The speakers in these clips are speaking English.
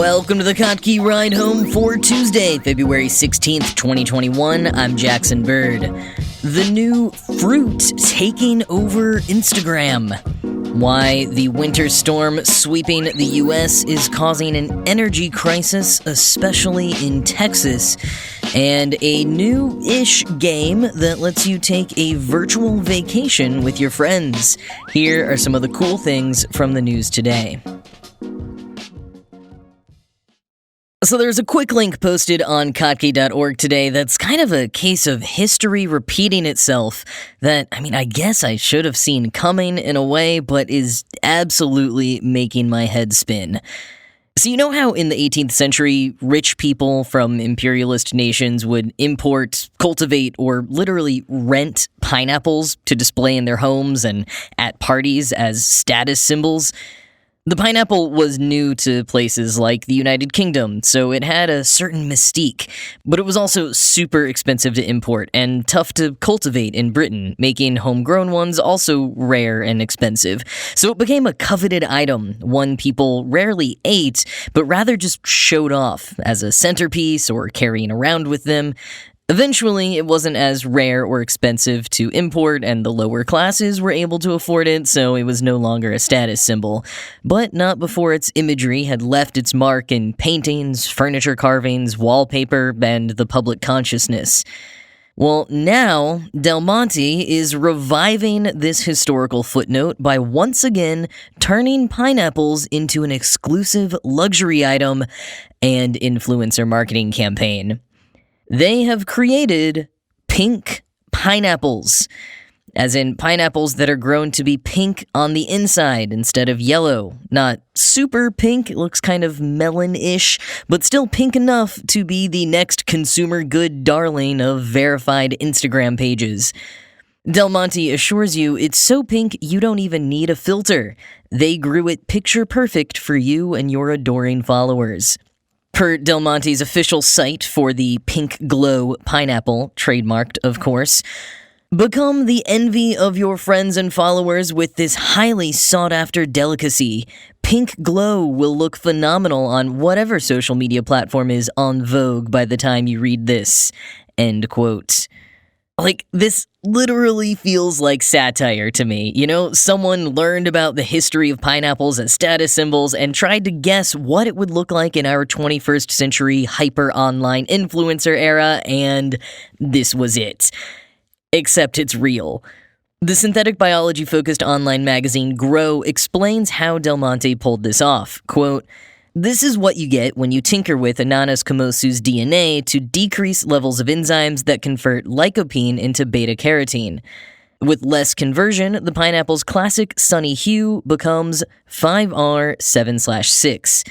Welcome to the Kottke Ride Home for Tuesday, February 16th, 2021. I'm Jackson Bird. The new fruit taking over Instagram. Why the winter storm sweeping the U.S. is causing an energy crisis, especially in Texas. And a new-ish game that lets you take a virtual vacation with your friends. Here are some of the cool things from the news today. So there's a quick link posted on kottke.org today that's kind of a case of history repeating itself that, I guess I should have seen coming in a way, but is absolutely making my head spin. So you know how in the 18th century, rich people from imperialist nations would import, cultivate, or literally rent pineapples to display in their homes and at parties as status symbols? The pineapple was new to places like the United Kingdom, so it had a certain mystique, but it was also super expensive to import and tough to cultivate in Britain, making homegrown ones also rare and expensive. So it became a coveted item, one people rarely ate, but rather just showed off as a centerpiece or carrying around with them. Eventually, it wasn't as rare or expensive to import, and the lower classes were able to afford it, so it was no longer a status symbol. But not before its imagery had left its mark in paintings, furniture carvings, wallpaper, and the public consciousness. Well, now, Del Monte is reviving this historical footnote by once again turning pineapples into an exclusive luxury item and influencer marketing campaign. They have created pink pineapples, as in pineapples that are grown to be pink on the inside instead of yellow. Not super pink, it looks kind of melon-ish, but still pink enough to be the next consumer good darling of verified Instagram pages. Del Monte assures you it's so pink you don't even need a filter. They grew it picture perfect for you and your adoring followers. Per Del Monte's official site for the Pink Glow pineapple, trademarked, of course, become the envy of your friends and followers with this highly sought-after delicacy. Pink Glow will look phenomenal on whatever social media platform is en vogue by the time you read this. End quote. This literally feels like satire to me. Someone learned about the history of pineapples as status symbols and tried to guess what it would look like in our 21st century hyper-online influencer era, and this was it. Except it's real. The synthetic biology-focused online magazine Grow explains how Del Monte pulled this off. Quote, "This is what you get when you tinker with Ananas komosu's DNA to decrease levels of enzymes that convert lycopene into beta-carotene. With less conversion, the pineapple's classic sunny hue becomes 5R7/6.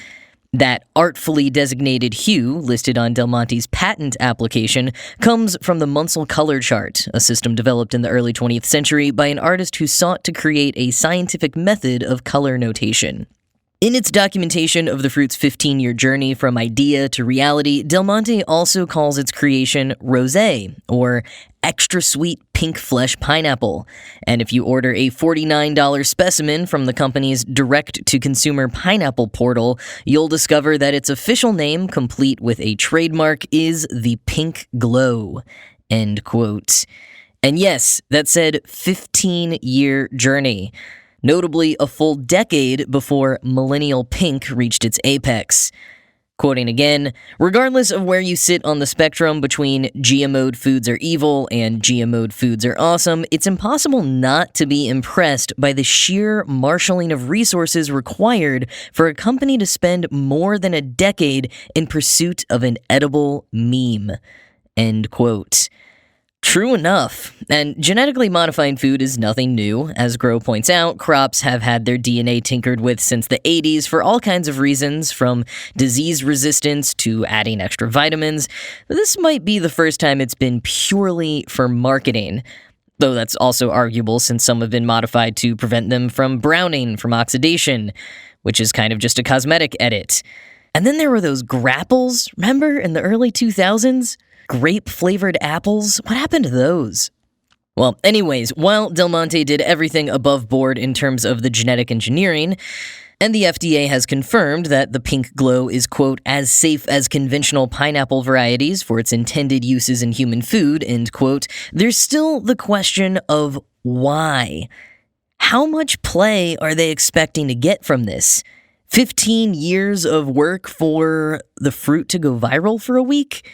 That artfully designated hue, listed on Del Monte's patent application, comes from the Munsell color chart, a system developed in the early 20th century by an artist who sought to create a scientific method of color notation. In its documentation of the fruit's 15-year journey from idea to reality, Del Monte also calls its creation rosé, or extra sweet pink flesh pineapple. And if you order a $49 specimen from the company's direct-to-consumer pineapple portal, you'll discover that its official name, complete with a trademark, is the Pink Glow. End quote. And yes, that said 15-year journey. Notably a full decade before millennial pink reached its apex. Quoting again, "Regardless of where you sit on the spectrum between GMO'd foods are evil and GMO'd foods are awesome, it's impossible not to be impressed by the sheer marshalling of resources required for a company to spend more than a decade in pursuit of an edible meme." End quote. True enough, and genetically modifying food is nothing new. As Grow points out, crops have had their DNA tinkered with since the 80s for all kinds of reasons, from disease resistance to adding extra vitamins. This might be the first time it's been purely for marketing, though that's also arguable since some have been modified to prevent them from browning from oxidation, which is kind of just a cosmetic edit. And then there were those grapples, remember, in the early 2000s? Grape-flavored apples? What happened to those? Well, anyways, while Del Monte did everything above board in terms of the genetic engineering, And the FDA has confirmed that the pink glow is, quote, as safe as conventional pineapple varieties for its intended uses in human food, end quote. There's still the question of why. How much play are they expecting to get from this? 15 years of work for the fruit to go viral for a week?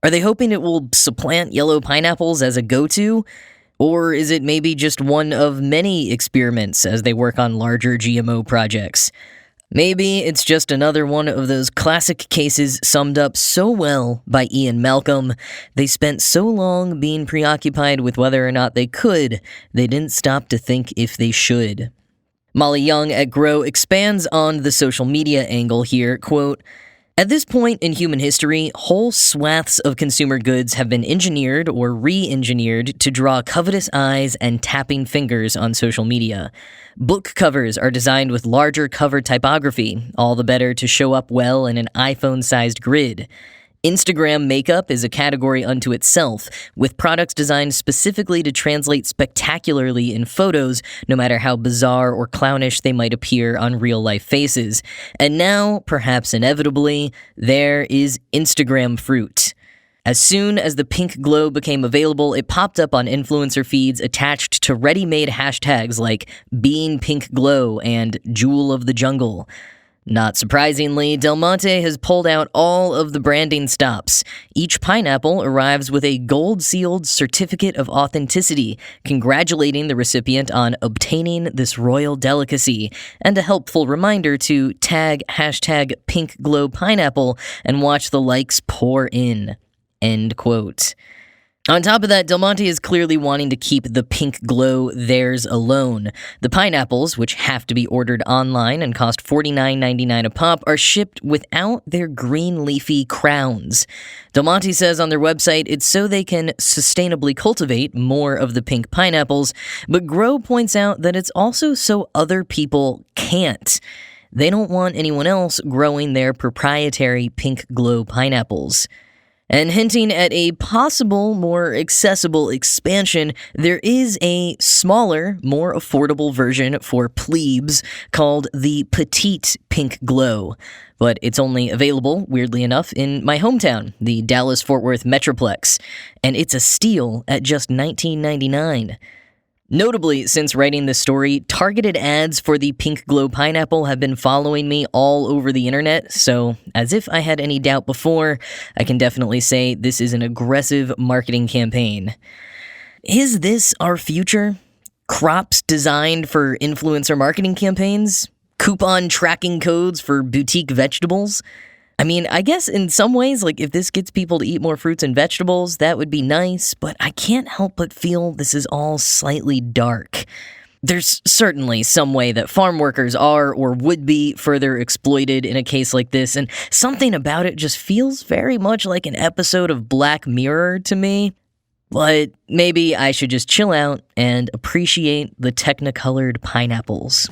Are they hoping it will supplant yellow pineapples as a go-to? Or is it maybe just one of many experiments as they work on larger GMO projects? Maybe it's just another one of those classic cases summed up so well by Ian Malcolm. They spent so long being preoccupied with whether or not they could, they didn't stop to think if they should. Molly Young at Grow expands on the social media angle here, quote, at this point in human history, whole swaths of consumer goods have been engineered or re-engineered to draw covetous eyes and tapping fingers on social media. Book covers are designed with larger cover typography, all the better to show up well in an iPhone-sized grid. Instagram makeup is a category unto itself, with products designed specifically to translate spectacularly in photos, no matter how bizarre or clownish they might appear on real-life faces. And now, perhaps inevitably, there is Instagram fruit. As soon as the pink glow became available, it popped up on influencer feeds attached to ready-made hashtags like Being Pink Glow and Jewel of the Jungle. Not surprisingly, Del Monte has pulled out all of the branding stops. Each pineapple arrives with a gold-sealed certificate of authenticity, congratulating the recipient on obtaining this royal delicacy, and a helpful reminder to tag hashtag #PinkGlowPineapple and watch the likes pour in. End quote. On top of that, Del Monte is clearly wanting to keep the pink glow theirs alone. The pineapples, which have to be ordered online and cost $49.99 a pop, are shipped without their green leafy crowns. Del Monte says on their website it's so they can sustainably cultivate more of the pink pineapples, but Grow points out that it's also so other people can't. They don't want anyone else growing their proprietary pink glow pineapples. And hinting at a possible, more accessible expansion, there is a smaller, more affordable version for plebes called the Petite Pink Glow. But it's only available, weirdly enough, in my hometown, the Dallas-Fort Worth Metroplex. And it's a steal at just $19.99. Notably, since writing this story, targeted ads for the Pink Glow pineapple have been following me all over the internet, so as if I had any doubt before, I can definitely say this is an aggressive marketing campaign. Is this our future? Crops designed for influencer marketing campaigns? Coupon tracking codes for boutique vegetables? I mean, I guess in some ways, like, if this gets people to eat more fruits and vegetables, that would be nice, but I can't help but feel this is all slightly dark. There's certainly some way that farm workers are or would be further exploited in a case like this, and something about it just feels very much like an episode of Black Mirror to me. But maybe I should just chill out and appreciate the technicolored pineapples.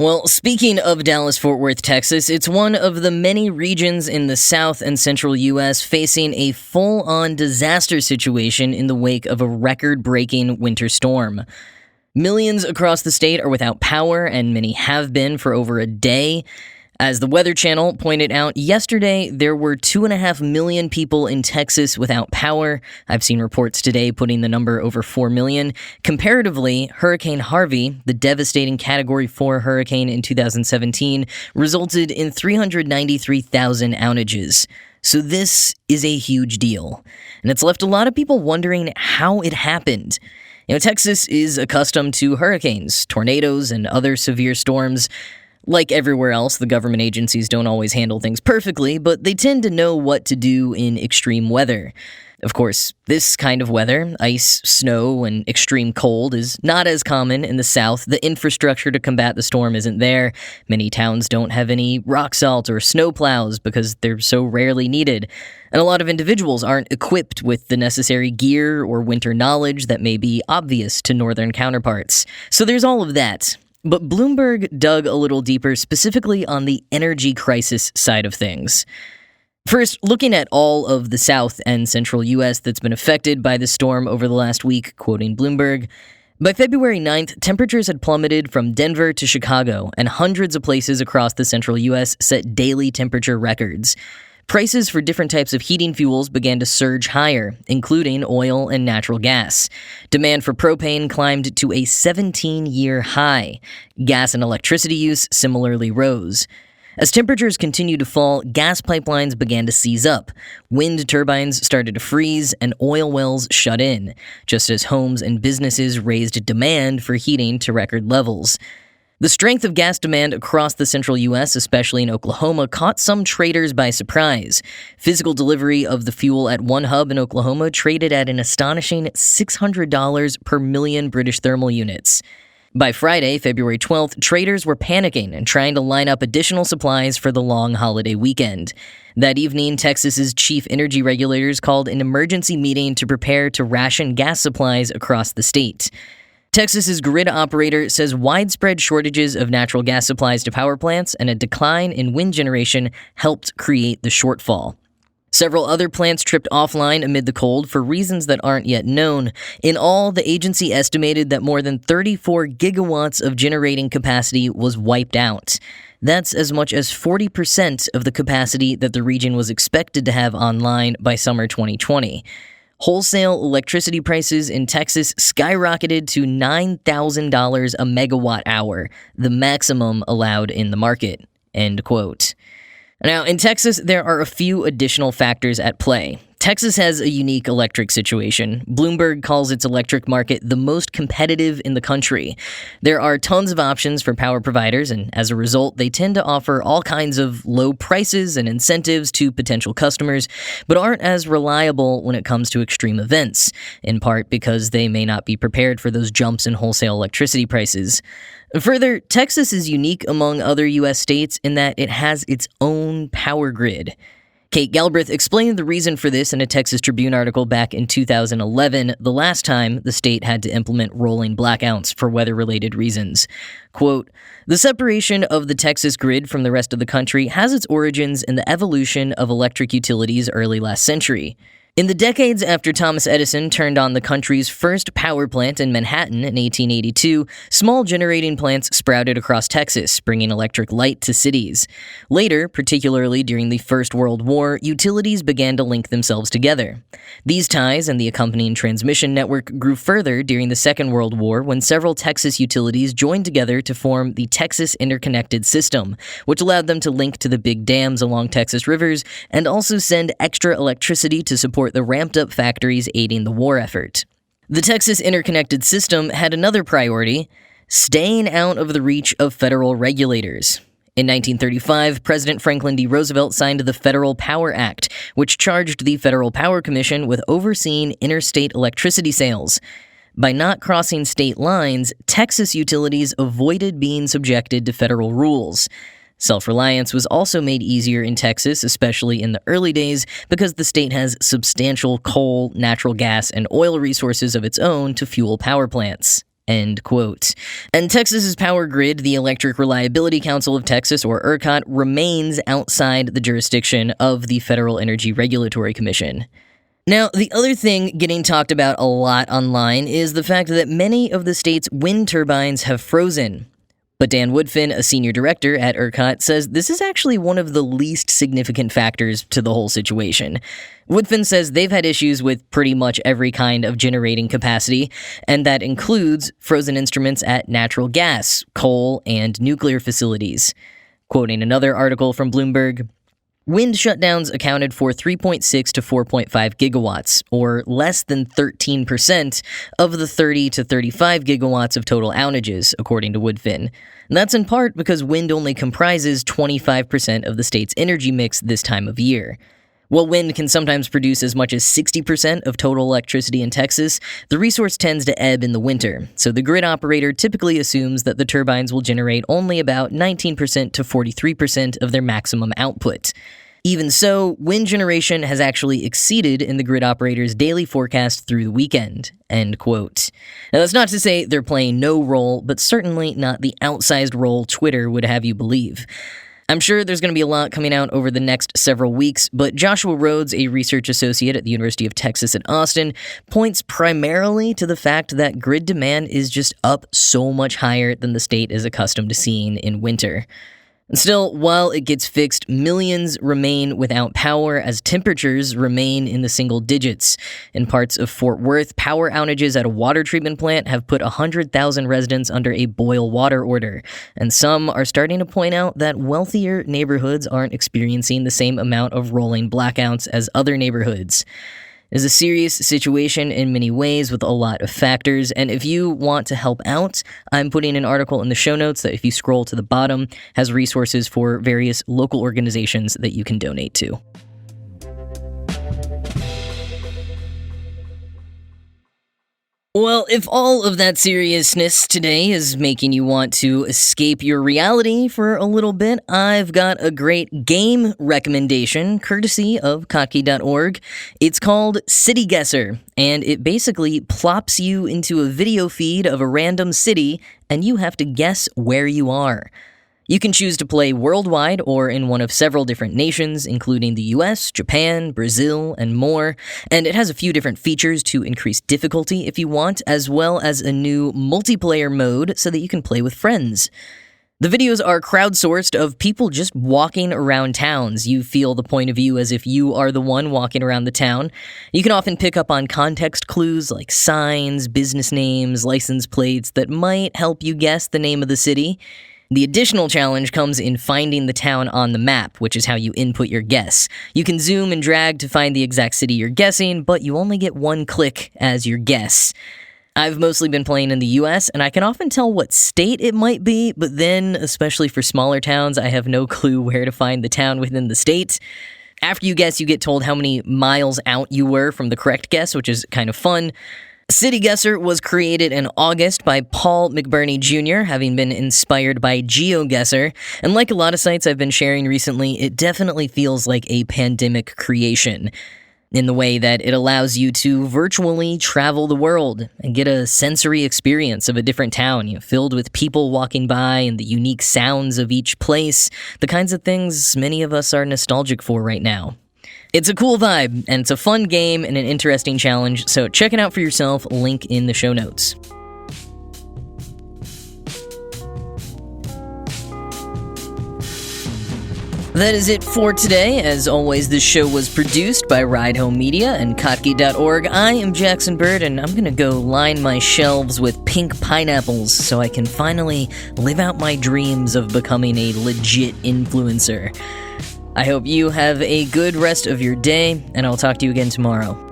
Well, speaking of Dallas-Fort Worth, Texas, it's one of the many regions in the South and Central U.S. facing a full-on disaster situation in the wake of a record-breaking winter storm. Millions across the state are without power, and many have been for over a day. As the Weather Channel pointed out yesterday, there were 2.5 million people in Texas without power. I've seen reports today putting the number over 4 million. Comparatively, Hurricane Harvey, the devastating Category 4 hurricane in 2017, resulted in 393,000 outages. So this is a huge deal. And it's left a lot of people wondering how it happened. Texas is accustomed to hurricanes, tornadoes, and other severe storms. Like everywhere else, the government agencies don't always handle things perfectly, but they tend to know what to do in extreme weather. Of course, this kind of weather, ice, snow, and extreme cold, is not as common in the South. The infrastructure to combat the storm isn't there. Many towns don't have any rock salt or snow plows because they're so rarely needed. And a lot of individuals aren't equipped with the necessary gear or winter knowledge that may be obvious to northern counterparts. So there's all of that. But Bloomberg dug a little deeper, specifically on the energy crisis side of things. First, looking at all of the south and central U.S. that's been affected by the storm over the last week, quoting Bloomberg, by February 9th, temperatures had plummeted from Denver to Chicago, and hundreds of places across the central U.S. set daily temperature records. Prices for different types of heating fuels began to surge higher, including oil and natural gas. Demand for propane climbed to a 17-year high. Gas and electricity use similarly rose. As temperatures continued to fall, gas pipelines began to seize up, wind turbines started to freeze, and oil wells shut in, just as homes and businesses raised demand for heating to record levels. The strength of gas demand across the central U.S., especially in Oklahoma, caught some traders by surprise. Physical delivery of the fuel at one hub in Oklahoma traded at an astonishing $600 per million British thermal units. By Friday, February 12th, traders were panicking and trying to line up additional supplies for the long holiday weekend. That evening, Texas's chief energy regulators called an emergency meeting to prepare to ration gas supplies across the state. Texas's grid operator says widespread shortages of natural gas supplies to power plants and a decline in wind generation helped create the shortfall. Several other plants tripped offline amid the cold for reasons that aren't yet known. In all, the agency estimated that more than 34 gigawatts of generating capacity was wiped out. That's as much as 40% of the capacity that the region was expected to have online by summer 2020. Wholesale electricity prices in Texas skyrocketed to $9,000 a megawatt hour, the maximum allowed in the market. End quote. Now, in Texas, there are a few additional factors at play. Texas has a unique electric situation. Bloomberg calls its electric market the most competitive in the country. There are tons of options for power providers, and as a result, they tend to offer all kinds of low prices and incentives to potential customers, but aren't as reliable when it comes to extreme events, in part because they may not be prepared for those jumps in wholesale electricity prices. Further, Texas is unique among other U.S. states in that it has its own power grid. Kate Galbraith explained the reason for this in a Texas Tribune article back in 2011, the last time the state had to implement rolling blackouts for weather-related reasons. Quote, "The separation of the Texas grid from the rest of the country has its origins in the evolution of electric utilities early last century. In the decades after Thomas Edison turned on the country's first power plant in Manhattan in 1882, small generating plants sprouted across Texas, bringing electric light to cities. Later, particularly during the First World War, utilities began to link themselves together. These ties and the accompanying transmission network grew further during the Second World War when several Texas utilities joined together to form the Texas Interconnected System, which allowed them to link to the big dams along Texas rivers and also send extra electricity to support the ramped-up factories aiding the war effort. The Texas Interconnected System had another priority: staying out of the reach of federal regulators. In 1935, President Franklin D. Roosevelt signed the Federal Power Act, which charged the Federal Power Commission with overseeing interstate electricity sales. By not crossing state lines, Texas utilities avoided being subjected to federal rules. Self-reliance was also made easier in Texas, especially in the early days, because the state has substantial coal, natural gas, and oil resources of its own to fuel power plants." End quote. And Texas's power grid, the Electric Reliability Council of Texas, or ERCOT, remains outside the jurisdiction of the Federal Energy Regulatory Commission. Now, the other thing getting talked about a lot online is the fact that many of the state's wind turbines have frozen. But Dan Woodfin, a senior director at ERCOT, says this is actually one of the least significant factors to the whole situation. Woodfin says they've had issues with pretty much every kind of generating capacity, and that includes frozen instruments at natural gas, coal, and nuclear facilities. Quoting another article from Bloomberg, "Wind shutdowns accounted for 3.6 to 4.5 gigawatts, or less than 13% of the 30 to 35 gigawatts of total outages, according to Woodfin. And that's in part because wind only comprises 25% of the state's energy mix this time of year. While wind can sometimes produce as much as 60% of total electricity in Texas, the resource tends to ebb in the winter, so the grid operator typically assumes that the turbines will generate only about 19% to 43% of their maximum output. Even so, wind generation has actually exceeded in the grid operator's daily forecast through the weekend." End quote. Now, that's not to say they're playing no role, but certainly not the outsized role Twitter would have you believe. I'm sure there's going to be a lot coming out over the next several weeks, but Joshua Rhodes, a research associate at the University of Texas at Austin, points primarily to the fact that grid demand is just up so much higher than the state is accustomed to seeing in winter. And still, while it gets fixed, millions remain without power as temperatures remain in the single digits. In parts of Fort Worth, power outages at a water treatment plant have put 100,000 residents under a boil water order. And some are starting to point out that wealthier neighborhoods aren't experiencing the same amount of rolling blackouts as other neighborhoods. It is a serious situation in many ways with a lot of factors, and if you want to help out, I'm putting an article in the show notes that, if you scroll to the bottom, has resources for various local organizations that you can donate to. Well, if all of that seriousness today is making you want to escape your reality for a little bit, I've got a great game recommendation courtesy of Kottke.org. It's called City Guesser, and it basically plops you into a video feed of a random city, and you have to guess where you are. You can choose to play worldwide or in one of several different nations, including the US, Japan, Brazil, and more, and it has a few different features to increase difficulty if you want, as well as a new multiplayer mode so that you can play with friends. The videos are crowdsourced of people just walking around towns. You feel the point of view as if you are the one walking around the town. You can often pick up on context clues like signs, business names, license plates that might help you guess the name of the city. The additional challenge comes in finding the town on the map, which is how you input your guess. You can zoom and drag to find the exact city you're guessing, but you only get one click as your guess. I've mostly been playing in the US, and I can often tell what state it might be, but then, especially for smaller towns, I have no clue where to find the town within the state. After you guess, you get told how many miles out you were from the correct guess, which is kind of fun. City Guesser was created in August by Paul McBurney Jr., having been inspired by GeoGuessr, and like a lot of sites I've been sharing recently, it definitely feels like a pandemic creation, in the way that it allows you to virtually travel the world and get a sensory experience of a different town, filled with people walking by and the unique sounds of each place, the kinds of things many of us are nostalgic for right now. It's a cool vibe, and it's a fun game and an interesting challenge, so check it out for yourself, link in the show notes. That is it for today. As always, this show was produced by Ride Home Media and Kottke.org. I am Jackson Bird, and I'm gonna go line my shelves with pink pineapples so I can finally live out my dreams of becoming a legit influencer. I hope you have a good rest of your day, and I'll talk to you again tomorrow.